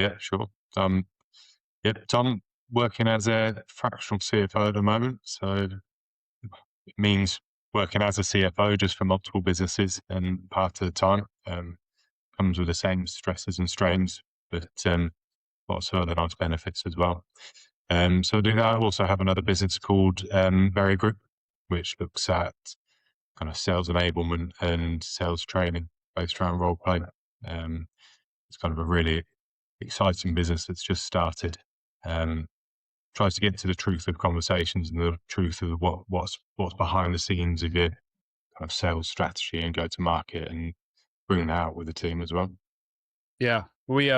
Yeah, sure. Tom, working as a fractional CFO at the moment. So it means working as a CFO just for multiple businesses and part of the time. Comes with the same stresses and strains, but lots of other nice benefits as well. So I do that. I also have another business called Very Group, which looks at kind of sales enablement and sales training based around role play. It's kind of a really exciting business that's just started. Tries to get to the truth of conversations and the truth of what's behind the scenes of your kind of sales strategy and go to market, and bring that out with the team as well. Yeah, we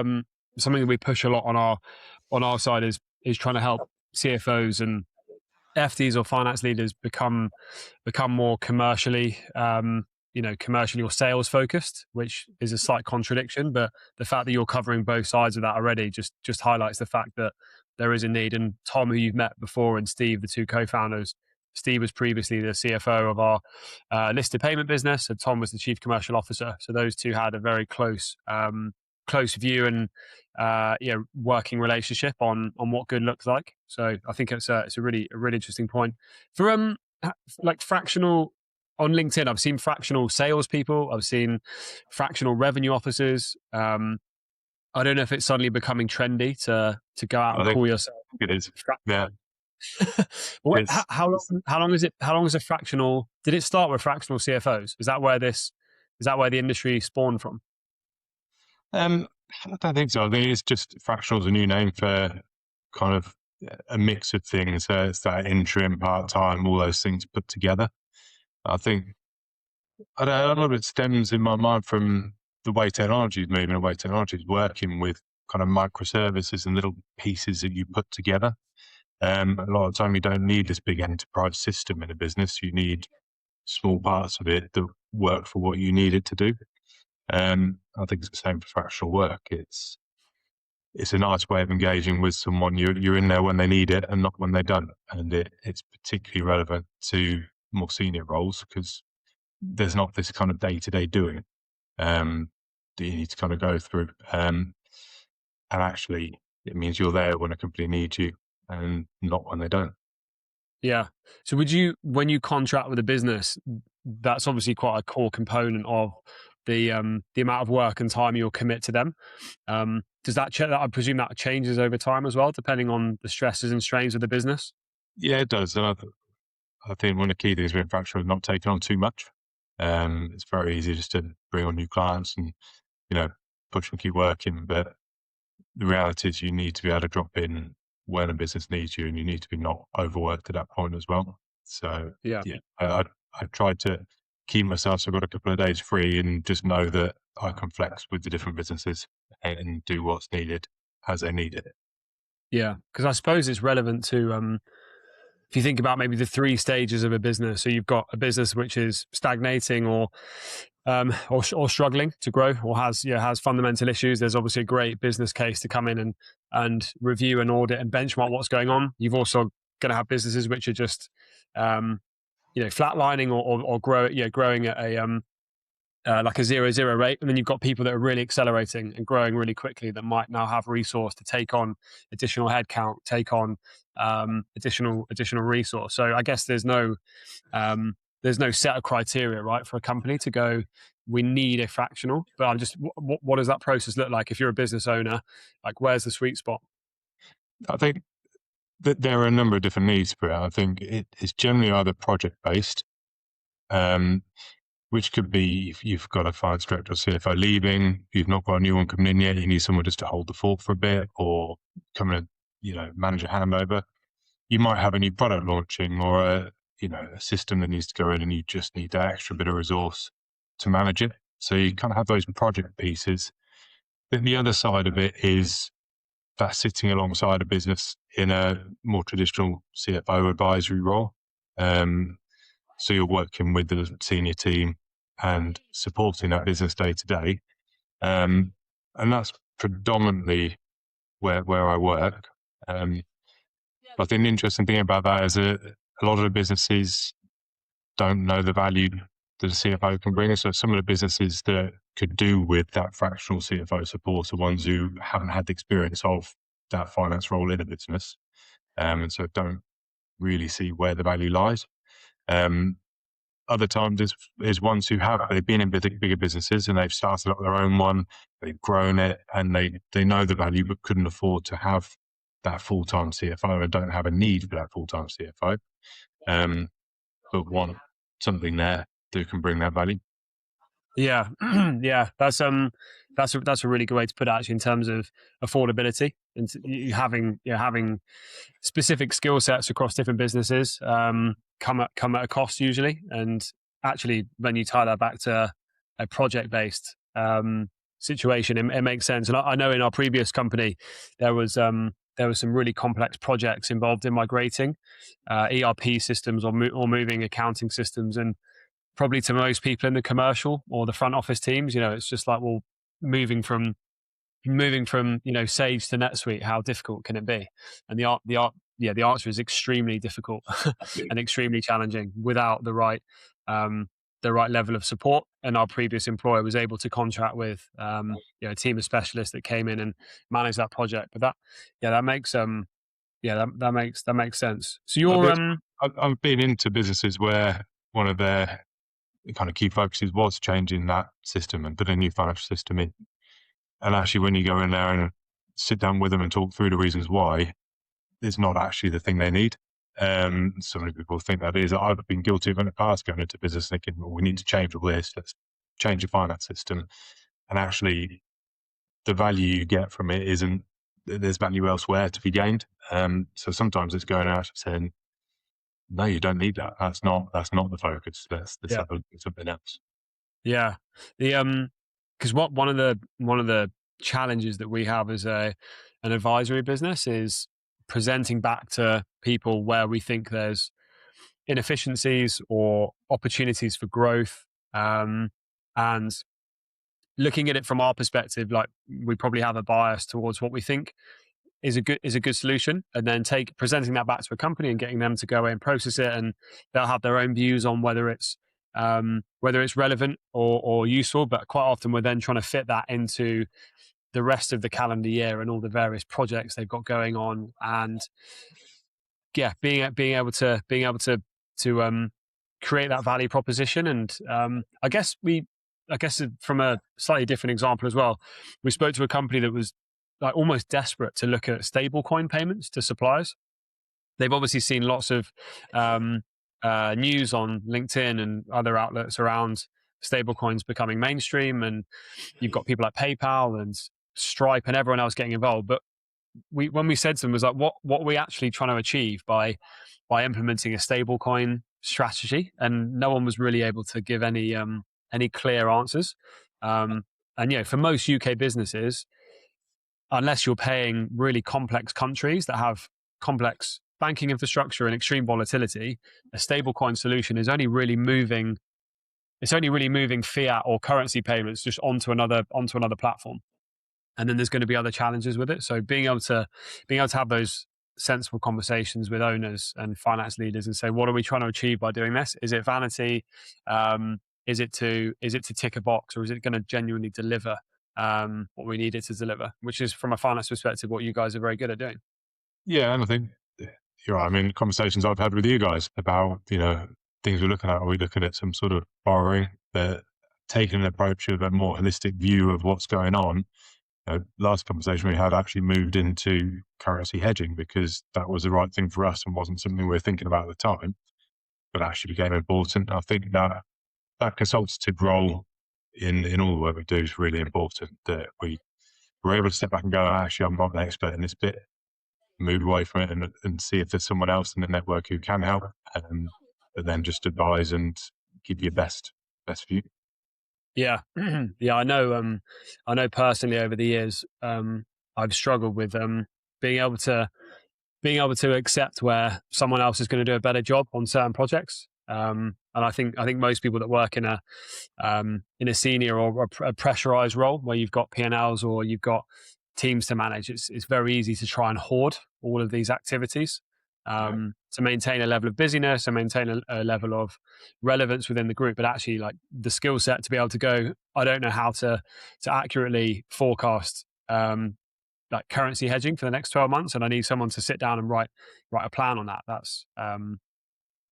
something that we push a lot on our side is trying to help CFOs and FDs or finance leaders become more commercially commercially or sales focused, which is a slight contradiction. But the fact that you're covering both sides of that already just highlights the fact that there is a need. And Tom, who you've met before, and Steve, the two co-founders. Steve was previously the CFO of our listed payment business, and Tom was the chief commercial officer. So those two had a very close view and working relationship on what good looks like. So I think it's a really interesting point. For like fractional on LinkedIn, I've seen fractional salespeople, I've seen fractional revenue officers. I don't know if it's suddenly becoming trendy to go out and call yourself. It is. Yeah. How long is a fractional? Did it start with fractional CFOs? Is that where the industry spawned from? I don't think so. I think it's just fractional is a new name for kind of a mix of things. It's that interim, part-time, all those things put together. I think a lot of it stems in my mind from the way technology is moving, the way technology is working with kind of microservices and little pieces that you put together. A lot of the time you don't need this big enterprise system in a business. You need small parts of it that work for what you need it to do. I think it's the same for fractional work. It's a nice way of engaging with someone. You're in there when they need it and not when they don't. And it's particularly relevant to more senior roles because there's not this kind of day-to-day doing that you need to kind of go through. And actually, it means you're there when a company needs you and not when they don't. Yeah. So when you contract with a business, that's obviously quite a core component of the amount of work and time you'll commit to them. Does that I presume that changes over time as well, depending on the stresses and strains of the business? Yeah, it does. And I think one of the key things with fractional is not taking on too much. It's very easy just to bring on new clients and, push and keep working. But the reality is you need to be able to drop in when a business needs you, and you need to be not overworked at that point as well. So Yeah. I tried to keep myself, so I've got a couple of days free and just know that I can flex with the different businesses and do what's needed as they need it. Yeah, because I suppose it's relevant to if you think about maybe the three stages of a business. So you've got a business which is stagnating or struggling to grow, or has fundamental issues. There's obviously a great business case to come in and review and audit and benchmark what's going on. You've also going to have businesses which are just flatlining or growing at a like a 0-0 rate, and then you've got people that are really accelerating and growing really quickly that might now have resource to take on additional headcount, take on additional resource. So I guess there's no set of criteria, right, for a company to go, we need a fractional. But I'm just, what does that process look like if you're a business owner? Like, where's the sweet spot? I think that there are a number of different needs for it. I think it's generally either project based, which could be if you've got a finance director or CFO leaving, you've not got a new one coming in yet, you need someone just to hold the fort for a bit or come and manage a handover. You might have a new product launching or a system that needs to go in, and you just need that extra bit of resource to manage it. So you kind of have those project pieces. Then the other side of it is that sitting alongside a business in a more traditional CFO advisory role. So you're working with the senior team and supporting that business day to day. And that's predominantly where I work. I think the interesting thing about that is a lot of the businesses don't know the value that a CFO can bring. So some of the businesses that could do with that fractional CFO support are ones who haven't had the experience of that finance role in a business, and so don't really see where the value lies. Other times is ones who they've been in bigger businesses and they've started up their own one, they've grown it, and they know the value but couldn't afford to have that full-time CFO and don't have a need for that full-time CFO, but want something there that can bring that value. Yeah, yeah, that's a really good way to put it, actually, in terms of affordability and having specific skill sets across different businesses come at a cost usually, and actually when you tie that back to a project based situation, it makes sense. And I know in our previous company there was some really complex projects involved in migrating ERP systems or moving accounting systems, and probably to most people in the commercial or the front office teams, it's just like, well, moving from Sage to NetSuite, how difficult can it be? And the answer is extremely difficult and extremely challenging without the right level of support. And our previous employer was able to contract with a team of specialists that came in and managed that project. But that makes that makes sense. So I've been into businesses where one of their kind of key focuses was changing that system and putting a new financial system in. And actually, when you go in there and sit down with them and talk through the reasons why, it's not actually the thing they need. So many people think that is. I've been guilty of in the past going into business thinking, well, we need to change all this. Let's change the finance system. And actually, the value you get from it isn't, there's value elsewhere to be gained. So sometimes it's going out and saying, no, you don't need that. That's not the focus. Let's have a look at something else. Yeah. Because one of the challenges that we have as an advisory business is presenting back to people where we think there's inefficiencies or opportunities for growth, and looking at it from our perspective, like, we probably have a bias towards what we think is a good solution, and then presenting that back to a company and getting them to go away and process it, and they'll have their own views on whether it's relevant or useful. But quite often we're then trying to fit that into the rest of the calendar year and all the various projects they've got going on, and being able to create that value proposition. And I guess from a slightly different example as well, we spoke to a company that was like almost desperate to look at stablecoin payments to suppliers. They've obviously seen lots of news on LinkedIn and other outlets around stablecoins becoming mainstream, and you've got people like PayPal and Stripe and everyone else getting involved. But when we said to them, was like, what are we actually trying to achieve by implementing a stablecoin strategy? And no one was really able to give any clear answers. And for most UK businesses, unless you're paying really complex countries that have complex banking infrastructure and extreme volatility, a stablecoin solution is only really moving fiat or currency payments just onto another platform. And then there's going to be other challenges with it. So being able to have those sensible conversations with owners and finance leaders and say, what are we trying to achieve by doing this? Is it vanity? Is it to tick a box, or is it going to genuinely deliver what we need it to deliver, which is, from a finance perspective, what you guys are very good at doing. Yeah, and I think you're right. I mean, conversations I've had with you guys about, things we're looking at. Are we looking at some sort of borrowing, that taking an approach of a more holistic view of what's going on? Last conversation we had actually moved into currency hedging because that was the right thing for us and wasn't something we were thinking about at the time, but actually became important. I think that consultative role in all the work we do is really important, that we're able to step back and go, actually, I'm not an expert in this bit, move away from it and see if there's someone else in the network who can help, but then just advise and give you best view. Yeah. Yeah, I know personally over the years, I've struggled with being able to accept where someone else is going to do a better job on certain projects. And I think most people that work in a senior or a pressurized role where you've got P&Ls or you've got teams to manage, it's very easy to try and hoard all of these activities. to maintain a level of busyness and maintain a level of relevance within the group, but actually like the skill set to be able to go, I don't know how to accurately forecast like currency hedging for the next 12 months, and I need someone to sit down and write a plan on that. That's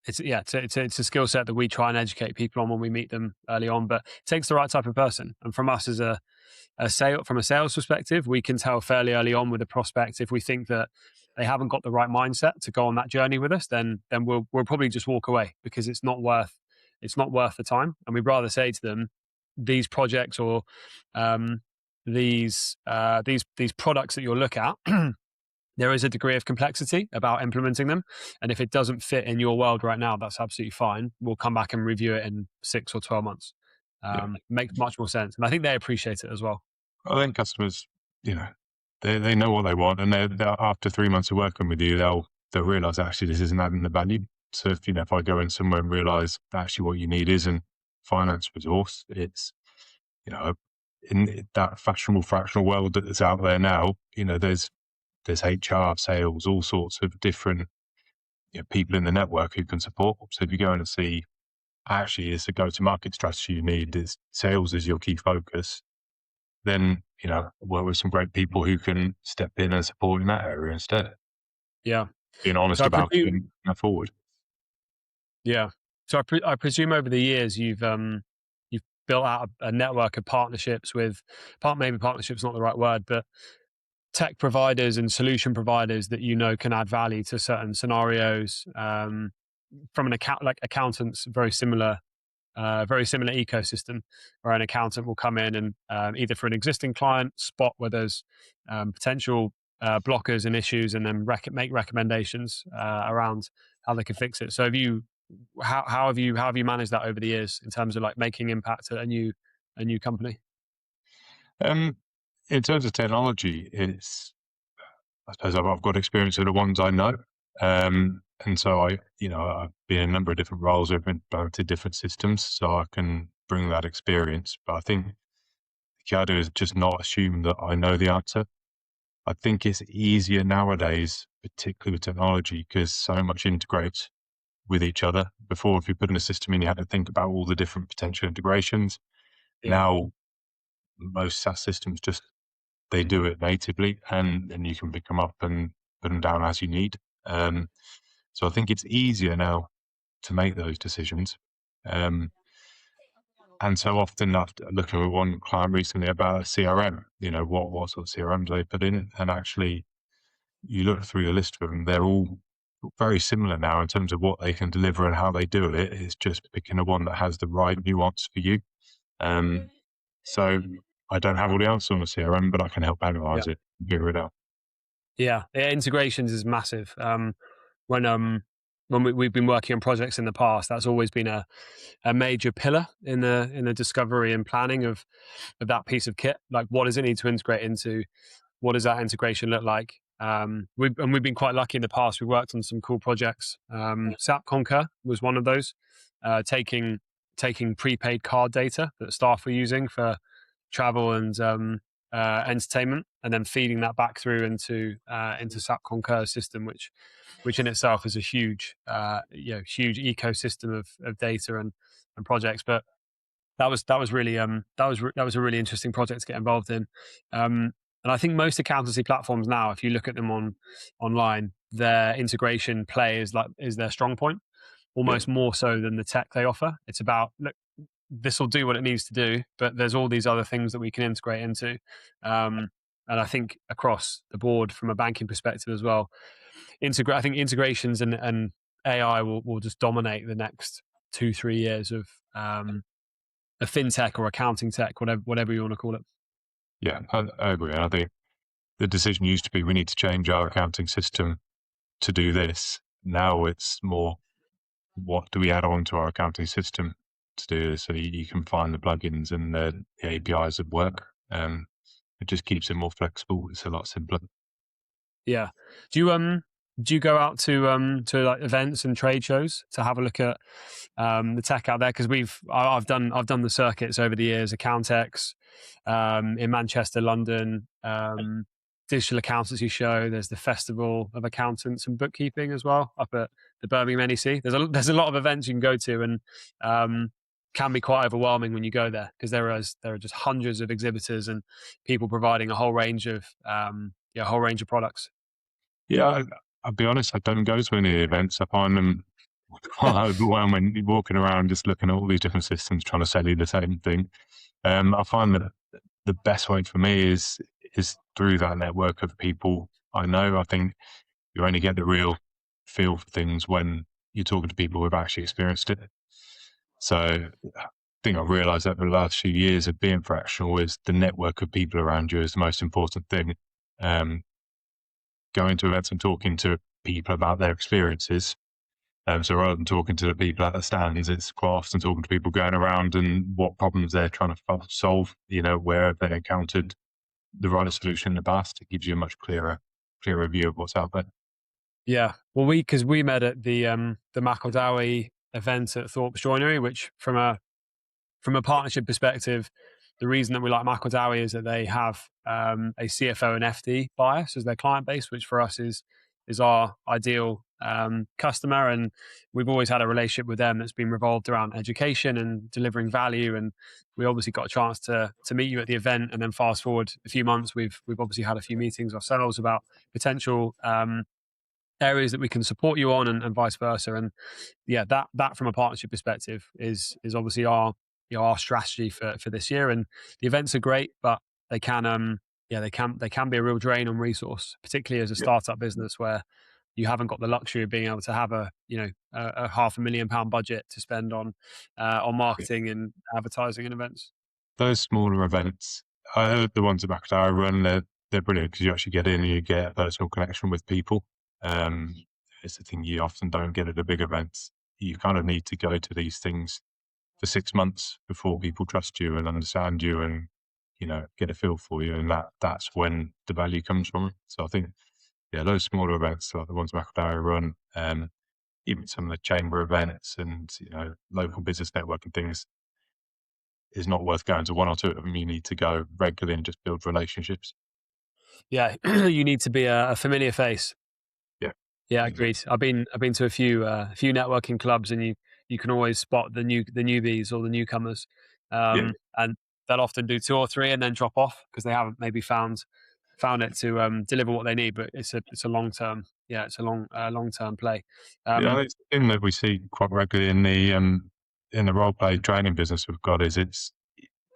it's a skill set that we try and educate people on when we meet them early on, but it takes the right type of person. And from us as from a sales perspective, we can tell fairly early on with a prospect if we think that they haven't got the right mindset to go on that journey with us, then we'll probably just walk away, because it's not worth the time. And we'd rather say to them, these projects or these products that you'll look at, there is a degree of complexity about implementing them, and if it doesn't fit in your world right now, that's absolutely fine. We'll come back and review it in 6 or 12 months. Makes much more sense, and I think they appreciate it as well. I think customers, they know what they want, and they're after 3 months of working with you, they'll realize actually this isn't adding the value. So if I go in somewhere and realize actually what you need isn't finance resource, it's in that fashionable fractional world that's out there now, there's HR, sales, all sorts of different people in the network who can support. So if you go in and see actually it's a go-to-market strategy you need, is sales is your key focus, then work with some great people who can step in and support in that area instead. Yeah, being honest about moving forward. Yeah, so I presume over the years you've built out a network of partnerships with maybe partnerships not the right word, but tech providers and solution providers that can add value to certain scenarios. From an accountants, very similar ecosystem, where an accountant will come in and either for an existing client spot where there's potential blockers and issues, and then make recommendations around how they can fix it. So how have you managed that over the years in terms of like making impact at a new company? In terms of technology, I suppose I've got experience with the ones I know. And so I've been in a number of different roles. I've been to different systems, so I can bring that experience. But I think the key idea is just not assume that I know the answer. I think it's easier nowadays, particularly with technology, because so much integrates with each other. Before, if you put in a system in, you had to think about all the different potential integrations. Yeah. Now, most SaaS systems they do it natively, and you can pick them up and put them down as you need. So I think it's easier now to make those decisions. And so often, after looking at one client recently about a CRM, what sort of CRMs they put in, and actually you look through the list of them, they're all very similar now in terms of what they can deliver and how they do it. It's just picking the one that has the right nuance for you. So I don't have all the answers on the CRM, but I can help analyze it and figure it out. Yeah, integrations is massive. When we've been working on projects in the past, that's always been a major pillar in the discovery and planning of that piece of kit. Like, what does it need to integrate into? What does that integration look like? We've been quite lucky in the past. We worked on some cool projects. SAP Concur was one of those, taking prepaid card data that staff were using for travel and entertainment, and then feeding that back through into SAP Concur system, which in itself is a huge ecosystem of data and projects. But that was really that was a really interesting project to get involved in. And I think most accountancy platforms now, if you look at them online, their integration play is their strong point, almost more so than the tech they offer. It's about, look, this will do what it needs to do, but there's all these other things that we can integrate into. And I think across the board, from a banking perspective as well, I think integrations and AI will just dominate the next 2-3 years of a fintech or accounting tech, whatever you want to call it. Yeah, I agree. I think the decision used to be we need to change our accounting system to do this. Now it's more, what do we add on to our accounting system to do this? So you can find the plugins and the APIs that work. It just keeps it more flexible. It's a lot simpler. Yeah. Do you go out to like events and trade shows to have a look at the tech out there? Because I've done the circuits over the years, Accountex in Manchester, London, digital accountancy show. There's the Festival of Accountants and Bookkeeping as well up at the Birmingham NEC. There's a lot of events you can go to, and can be quite overwhelming when you go there, because there are just hundreds of exhibitors and people providing a whole range of products. Yeah, I'll be honest, I don't go to any events. I find them quite overwhelming. You're walking around just looking at all these different systems trying to sell you the same thing. I find that the best way for me is through that network of people I know. I think you only get the real feel for things when you're talking to people who've actually experienced it. So I think I've realized over the last few years of being fractional is the network of people around you is the most important thing. Going to events and talking to people about their experiences. So rather than talking to the people at the stands, it's quite often talking to people going around and what problems they're trying to solve, where they encountered the right solution in the past. It gives you a much clearer view of what's out there. Yeah. Well, because we met at the McEldowie event at Thorpe's Joinery, which from a partnership perspective, the reason that we like McEldowie is that they have a CFO and FD bias as their client base, which for us is our ideal customer. And we've always had a relationship with them that's been revolved around education and delivering value. And we obviously got a chance to meet you at the event. And then fast forward a few months, we've obviously had a few meetings ourselves about potential areas that we can support you on, and vice versa. And yeah, that from a partnership perspective is obviously our strategy for this year. And the events are great, but they can they can be a real drain on resource, particularly as a startup business where you haven't got the luxury of being able to have a £500,000 budget to spend on marketing and advertising and events. Those smaller events, I heard the ones at McIntyre run, they're brilliant because you actually get in and you get a personal connection with people. It's the thing you often don't get at the big events. You kind of need to go to these things for 6 months before people trust you and understand you and, get a feel for you. And that's when the value comes from. So I think, those smaller events, like the ones McIntyre run, even some of the chamber events and, local business networking things, is not worth going to one or two of them. You need to go regularly and just build relationships. Yeah, you need to be a familiar face. Yeah. Yeah, agreed. I've been to a few networking clubs, and you can always spot the newbies or the newcomers, Yeah. and they'll often do 2 or 3 and then drop off because they haven't maybe found it to deliver what they need. But it's a long term, it's a long term play. Yeah, it's the thing that we see quite regularly in the role play training business we've got is it's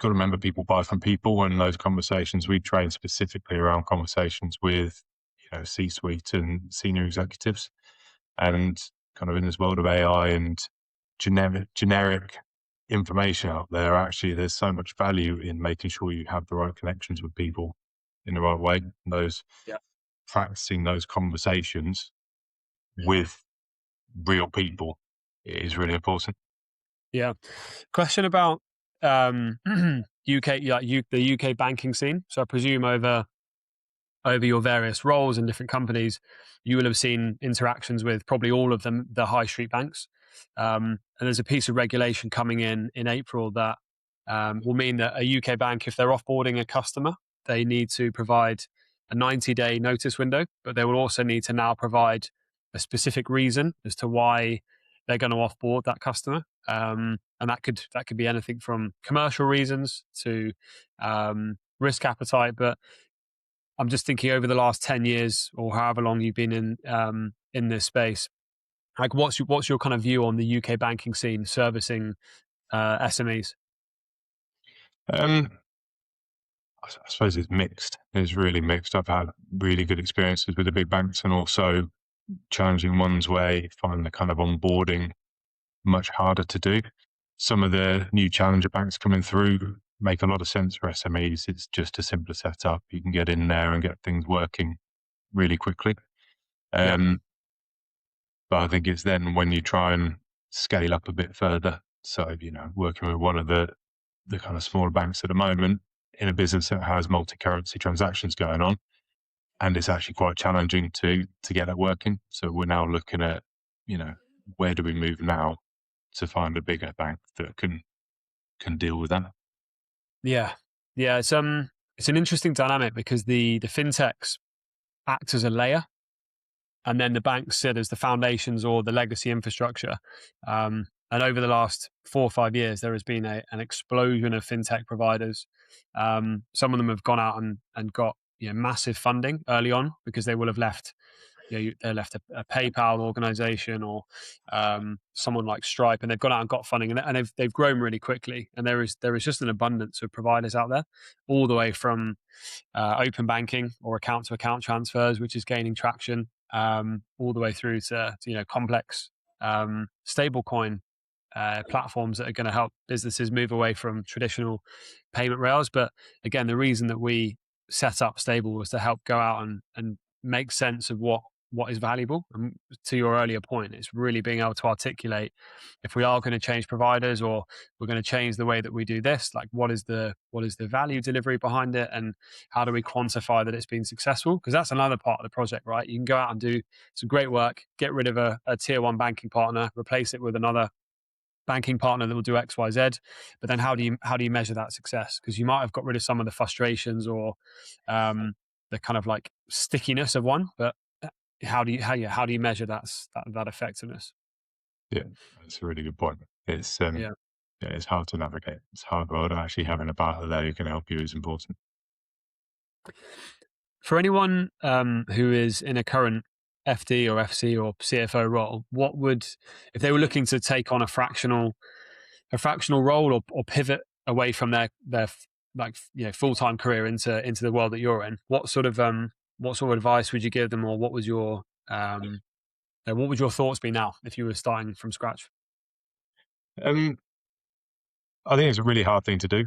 got to remember people buy from people, and those conversations we train specifically around conversations with C-suite and senior executives, and kind of in this world of AI and generic information out there, actually there's so much value in making sure you have the right connections with people in the right way. Those Yeah. practicing those conversations with real people is really important. Yeah. Question about UK, the UK banking scene. So I presume over your various roles in different companies, you will have seen interactions with probably all of them, the high street banks. And there's a piece of regulation coming in April that will mean that a UK bank, if they're offboarding a customer, they need to provide a 90-day notice window, but they will also need to now provide a specific reason as to why they're going to offboard that customer. And that could be anything from commercial reasons to risk appetite. But I'm just thinking over the last 10 years or however long you've been in this space, like what's your kind of view on the UK banking scene servicing SMEs? I suppose it's mixed. It's really mixed. I've had really good experiences with the big banks and also challenging ones where you find the kind of onboarding much harder to do. Some of the new challenger banks coming through make a lot of sense for SMEs. It's just a simpler setup. You can get in there and get things working really quickly. Yeah. But I think it's then when you try and scale up a bit further. So, working with one of the kind of smaller banks at the moment in a business that has multi-currency transactions going on, and it's actually quite challenging to get that working. So we're now looking at, where do we move now to find a bigger bank that can deal with that? Yeah. It's an interesting dynamic because the fintechs act as a layer, and then the banks sit as the foundations or the legacy infrastructure. And over the last 4 or 5 years, there has been an explosion of fintech providers. Some of them have gone out and got massive funding early on because they will have left. They left a PayPal organization or someone like Stripe, and they've gone out and got funding, and they've grown really quickly. And there is just an abundance of providers out there, all the way from open banking or account to account transfers, which is gaining traction, all the way through to complex stablecoin platforms that are going to help businesses move away from traditional payment rails. But again, the reason that we set up Stable was to help go out and make sense of what is valuable. And to your earlier point, it's really being able to articulate, if we are going to change providers or we're going to change the way that we do this, like what is the value delivery behind it, and how do we quantify that it's been successful? Because that's another part of the project, right? You can go out and do some great work, get rid of a tier one banking partner, replace it with another banking partner that will do X, Y, Z. But then how do you measure that success? Because you might have got rid of some of the frustrations or the kind of like stickiness of one, but how do you measure that effectiveness? Yeah, that's a really good point. It's Yeah. it's hard to navigate. It's hard, but actually having a partner there who can help you is important. For anyone who is in a current FD or FC or CFO role, what would, if they were looking to take on a fractional role or pivot away from their like full-time career into the world that you're in, what sort of advice would you give them, or what would your thoughts be now if you were starting from scratch? Um, I think it's a really hard thing to do.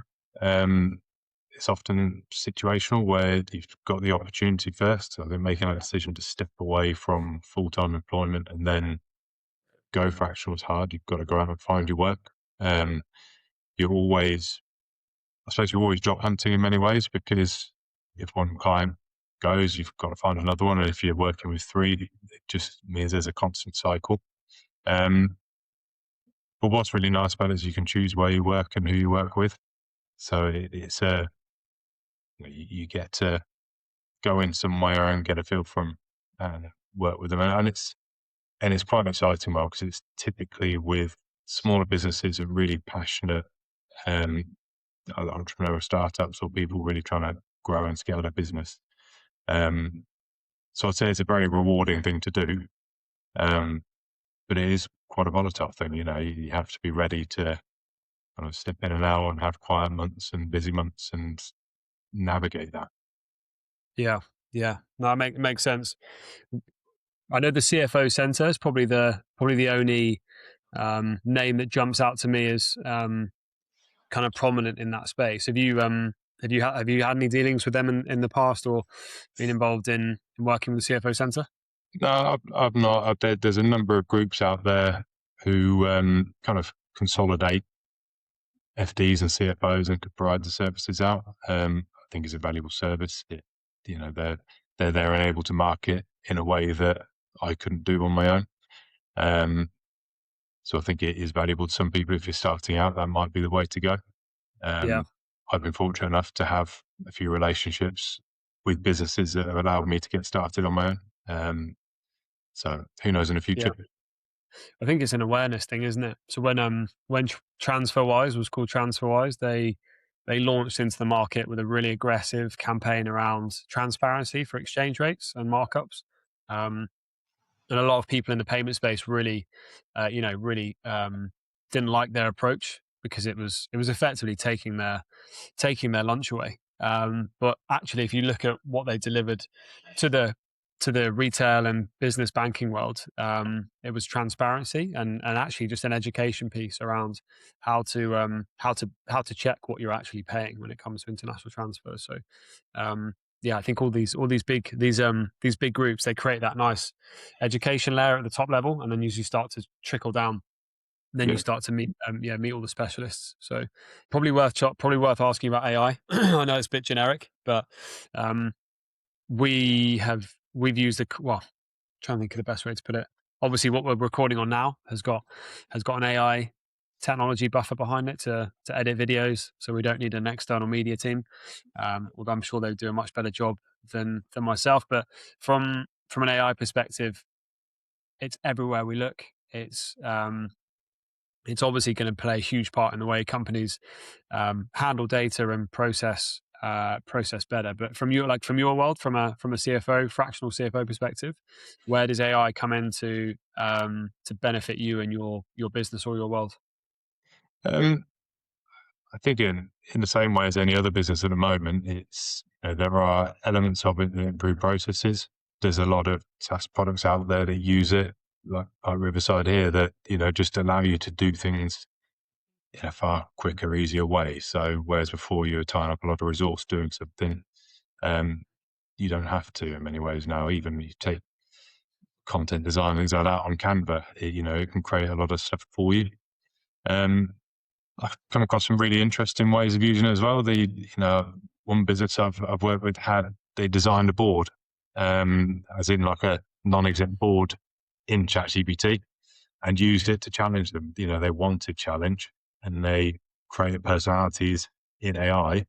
It's often situational where you've got the opportunity first. So they're making a decision to step away from full-time employment and then go fractional is hard. You've got to go out and find your work. You're always, I suppose you're always job hunting in many ways, because if one client goes, you've got to find another one. And if you're working with three, it just means there's a constant cycle. But what's really nice about it is you can choose where you work and who you work with. So it's you get to go in somewhere and get a feel from and work with them, and it's quite exciting, well, because it's typically with smaller businesses and really passionate entrepreneurial startups or people really trying to grow and scale their business. So I'd say it's a very rewarding thing to do, but it is quite a volatile thing. You have to be ready to kind of step in and out and have quiet months and busy months and navigate that. Yeah, no, it makes sense. I know the CFO Center is probably the only name that jumps out to me as kind of prominent in that space. Have you had any dealings with them in the past, or been involved in working with the CFO Center? No, I've not. There's a number of groups out there who kind of consolidate FDs and CFOs and could provide the services out. I think it's a valuable service. They're there and able to market in a way that I couldn't do on my own. So I think it is valuable to some people. If you're starting out, that might be the way to go. Yeah. I've been fortunate enough to have a few relationships with businesses that have allowed me to get started on my own. So who knows in the future? Yeah. I think it's an awareness thing, isn't it? So when TransferWise was called TransferWise, they launched into the market with a really aggressive campaign around transparency for exchange rates and markups. And a lot of people in the payment space really, didn't like their approach, because it was effectively taking their lunch away. But actually, if you look at what they delivered to the retail and business banking world, it was transparency and actually just an education piece around how to check what you're actually paying when it comes to international transfers. So, I think all these big groups, they create that nice education layer at the top level, and then usually start to trickle down. Then you start to meet all the specialists. So probably worth asking about AI. I know it's a bit generic, but we've used trying to think of the best way to put it. Obviously, what we're recording on now has got an AI technology buffer behind it to edit videos, so we don't need an external media team. Although I'm sure they do a much better job than myself. But from an AI perspective, it's everywhere we look. It's obviously going to play a huge part in the way companies handle data and process better. But from your world, from a CFO, fractional CFO perspective, where does AI come in to benefit you and your business or your world? Um, I think in the same way as any other business at the moment, it's there are elements of it that improve processes. There's a lot of SaaS products out there that use it, like Riverside here, that just allow you to do things in a far quicker, easier way. So whereas before you were tying up a lot of resource doing something, um, you don't have to in many ways now. Even you take content design, things like that on Canva, it can create a lot of stuff for you. Um, I've come across some really interesting ways of using it as well. One business I've worked with they designed a board, as in like a non-exec board in ChatGPT, and used it to challenge them. They wanted challenge, and they created personalities in AI,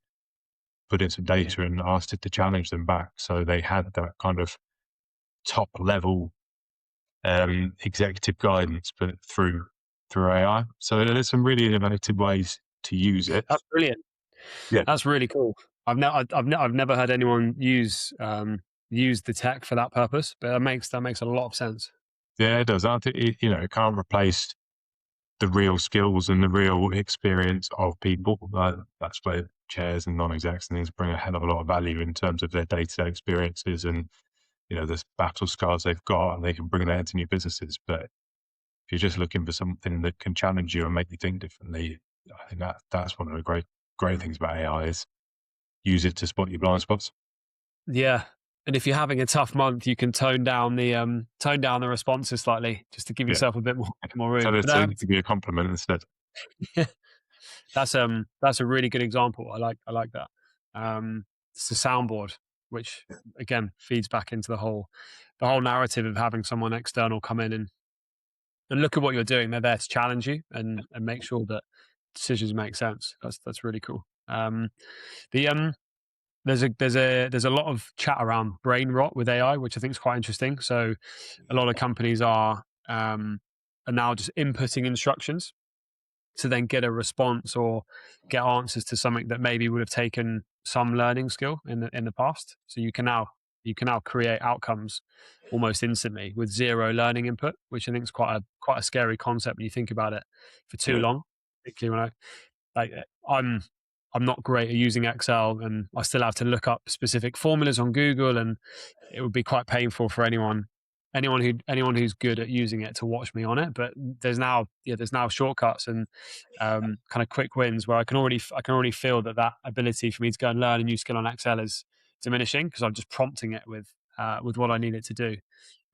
put in some data, and asked it to challenge them back. So they had that kind of top level executive guidance, but through AI. So there's some really innovative ways to use it. That's brilliant. Yeah, That's really cool. I've never heard anyone use the tech for that purpose, but that makes a lot of sense. yeah, it does. I think it can't replace the real skills and the real experience of people. That's where chairs and non-execs and things bring a hell of a lot of value in terms of their day-to-day experiences and the battle scars they've got, and they can bring that into new businesses. But if you're just looking for something that can challenge you and make you think differently, I think that's one of the great things about AI is use it to spot your blind spots. Yeah. And if you're having a tough month, you can tone down the responses slightly just to give Yeah, yourself a bit more tell room. it But to be a compliment instead. that's a really good example. I like that. It's a soundboard, which again feeds back into the whole narrative of having someone external come in and look at what you're doing. They're there to challenge you and make sure that decisions make sense. That's really cool. The there's a lot of chat around brain rot with AI, which I think is quite interesting. So a lot of companies are now just inputting instructions to then get a response or get answers to something that maybe would have taken some learning skill in the past. So you can now create outcomes almost instantly with zero learning input, which I think is quite a scary concept when you think about it for too Yeah, long. Particularly when like I'm not great at using Excel, and I still have to look up specific formulas on Google, and it would be quite painful for anyone who's good at using it to watch me on it. But there's now shortcuts and kind of quick wins where I can already feel that ability for me to go and learn a new skill on Excel is diminishing because I'm just prompting it with what I need it to do.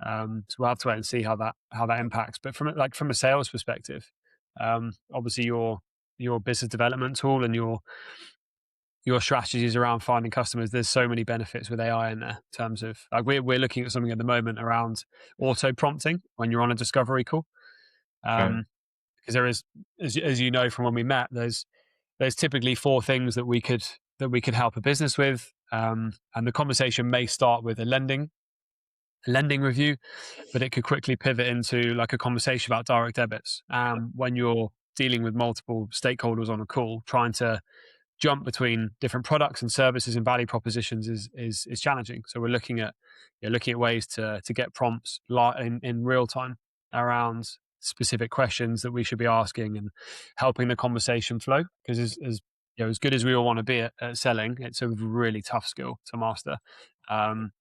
So we'll have to wait and see how that impacts. But from a sales perspective, obviously your business development tool and your strategies around finding customers, there's so many benefits with AI in there in terms of like we're looking at something at the moment around auto prompting when you're on a discovery call. okay. Because there is, as you know from when we met, there's typically four things that we could help a business with. And the conversation may start with a lending review, but it could quickly pivot into like a conversation about direct debits. When you're dealing with multiple stakeholders on a call, trying to jump between different products and services and value propositions is challenging. So we're looking at ways to get prompts in real time around specific questions that we should be asking and helping the conversation flow. Because as good as we all want to be at selling, it's a really tough skill to master,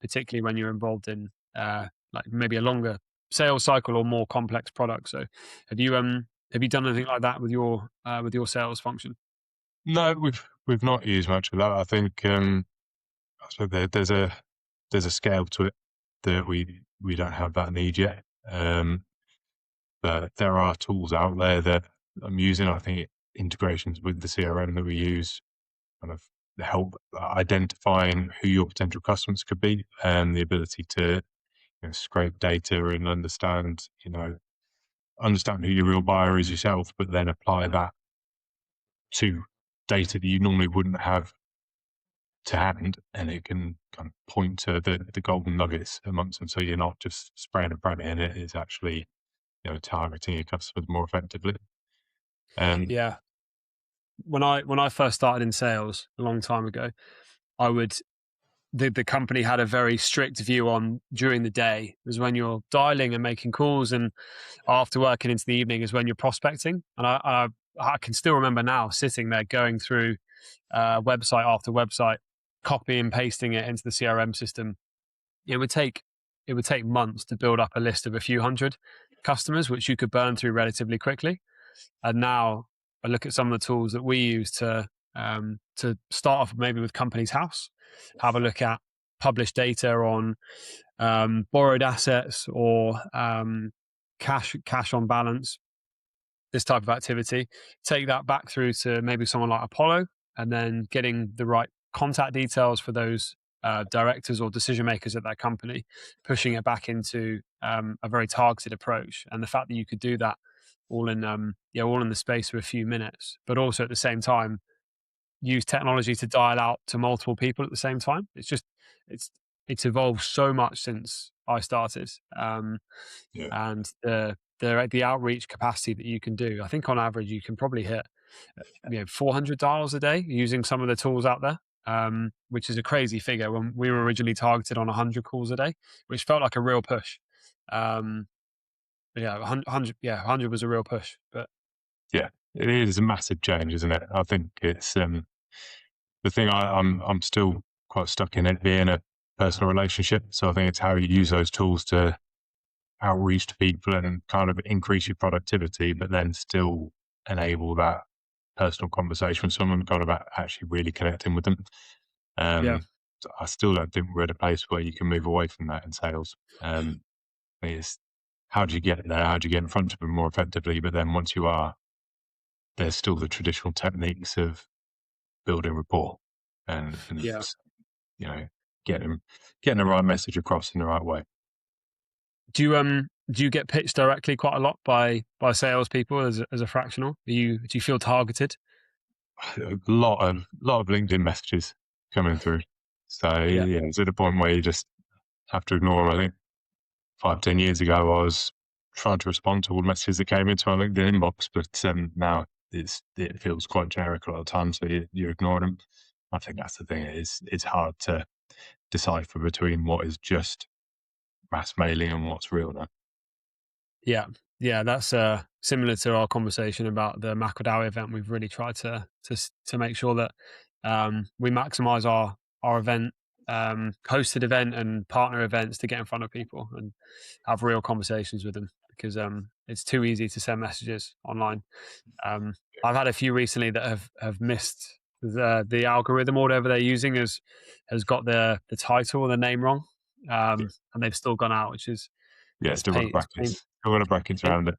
particularly when you're involved in like maybe a longer sales cycle or more complex products. So have you done anything like that with your sales function? No, we've not used much of that. I think I suppose there's a scale to it that we don't have that need yet. But there are tools out there that I'm using. I think integrations with the CRM that we use kind of help identifying who your potential customers could be, and the ability to scrape data and understand understand who your real buyer is yourself, but then apply that to data that you normally wouldn't have to hand, and it can kind of point to the golden nuggets amongst them. So you're not just spraying and praying, it is actually, targeting your customers more effectively. Yeah. When I first started in sales a long time ago, I would the company had a very strict view on during the day is when you're dialing and making calls, and after work and into the evening is when you're prospecting. And I can still remember now sitting there going through website after website, copy and pasting it into the CRM system. It would take months to build up a list of a few hundred customers, which you could burn through relatively quickly. And now I look at some of the tools that we use to start off maybe with Companies House, have a look at published data on borrowed assets or cash on balance, this type of activity. Take that back through to maybe someone like Apollo, and then getting the right contact details for those directors or decision makers at that company, pushing it back into a very targeted approach. And the fact that you could do that all in all in the space of a few minutes, but also at the same time use technology to dial out to multiple people at the same time. It's evolved so much since I started, Yeah. and the outreach capacity that you can do. I think on average you can probably hit 400 dials a day using some of the tools out there, which is a crazy figure when we were originally targeted on 100 calls a day, which felt like a real push. But yeah, 100 was a real push. But Yeah, it is a massive change, isn't it? I think it's the thing I'm still quite stuck in it being a personal relationship. So I think it's how you use those tools to outreach to people and kind of increase your productivity, but then still enable that personal conversation with someone, kind of actually really connecting with them. yeah, I still don't think we're at a place where you can move away from that in sales. It's how do you get there? How do you get in front of them more effectively? But then once you are, there's still the traditional techniques of building rapport and yeah. you know getting the right message across in the right way. Do you get pitched directly quite a lot by salespeople as a fractional? Do you feel targeted? A lot of LinkedIn messages coming through. So Yeah, yeah, it's at a point where you just have to ignore them. I think 5-10 years ago, I was trying to respond to all the messages that came into my LinkedIn inbox, but now it feels quite generic a lot of the time, so you ignore them. I think that's the thing. It's hard to decipher between what is just mass mailing and what's real now. yeah. That's similar to our conversation about the Makodawi event. We've really tried to make sure that we maximize our event, hosted event and partner events to get in front of people and have real conversations with them, because it's too easy to send messages online. I've had a few recently that have missed the algorithm or whatever they're using has got the title or the name wrong, Yeah, and they've still gone out, which is yeah, it's still got the pain. It's pain. brackets. Still got the brackets Yeah, around it.